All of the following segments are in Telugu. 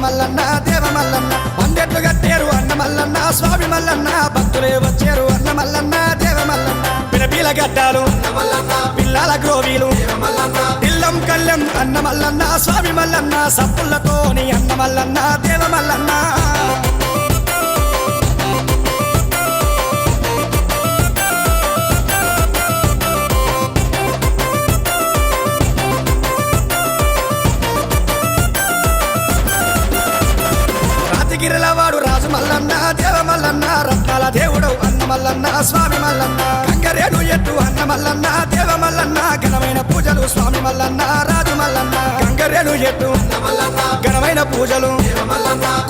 మల్లన్న దేవ మల్లన్న పందెట్లు కట్టారు అన్న మల్లన్న స్వామి మల్లన్న భక్తులే వచ్చారు అన్న మల్లన్న దేవ మల్లన్న పిలపిల గడ్డాలు పిల్లల గ్రోవీలు ఇల్లం కళ్ళెం అన్న మల్లన్న స్వామి మల్లన్న సప్పులతోని అన్న మల్లన్న దేవ మల్లన్న గిరిలవాడు రాజు మల్లన్న దేవ మల్లన్న రత్నాల దేవుడు అన్న మల్లన్న స్వామి మల్లన్న గంగరేడు ఎట్టు అన్న మల్లన్న దేవ మల్లన్న ఘనమైన పూజలు స్వామి మల్లన్న రాజు మల్లన్న గంగరేడు ఎట్టు ఘనమైన పూజలు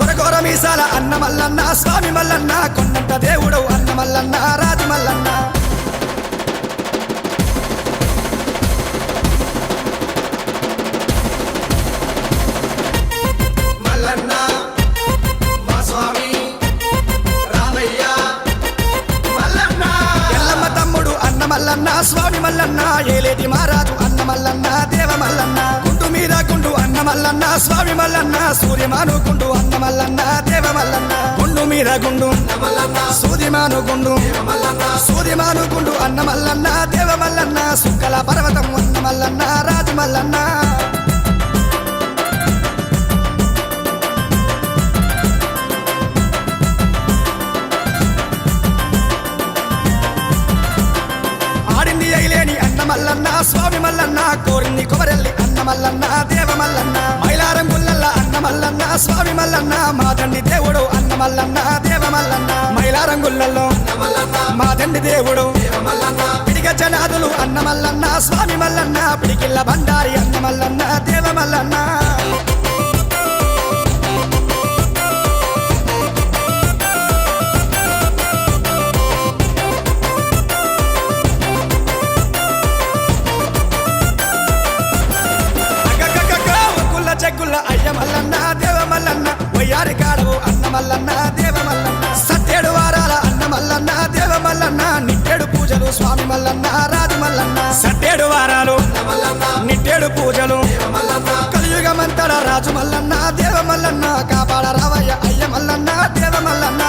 కొరకొర మీసాల అన్న మల్లన్న స్వామి మల్లన్న కొండంత దేవుడు అన్న మల్లన్న రాజు మల్లన్న మల్లన్న స్వామి మల్లన్న ఏలేటి మహారాజు అన్న మల్లన్న దేవ మల్లన్న గుండు మీద గుండు అన్న మల్లన్న స్వామి మల్లన్న సూర్యమాను గుండు అన్న మల్లన్న దేవ మల్లన్న గుండు మీద గుండు సూర్యమాను గుండు సూర్యమాను గుండు అన్న మల్లన్న దేవ మల్లన్న సుక్కల పర్వతం అన్న మల్లన్న రాజు మల్లన్న మల్లన్న స్వామి మల్లన్న కోరింది కొమరెల్లి అన్న మల్లన్న దేవ మల్లన్న మైలారం గుల్లల్ల అన్న మల్లన్న స్వామి మల్లన్న మా తండ్రి దేవుడు అన్న మల్లన్న దేవ మల్లన్న మైలారం గుల్లల్లో మా తండ్రి దేవుడు పిడిగ జనాదులు అన్న మల్లన్న స్వామి మల్లన్న పిడికిల్ల బండారి అన్న మల్లన్న దేవ మల్లన్న చెక్కుల అయ్య మల్లన్న దేవ మల్లన్న వయ్యారి కాడవు అన్న మల్లన్న దేవ మల్లన్న సత్యేడు వారాల అన్న మల్లన్న దేవ మల్లన్న నిట్టేడు పూజలు స్వామి మల్లన్న రాజు మల్లన్న సత్యేడు వారాలు నిట్టేడు పూజలు కలియుగమంతడ రాజు మల్లన్న దేవ మల్లన్న కాపాడ రావయ్య అయ్య మల్లన్న దేవ మల్లన్న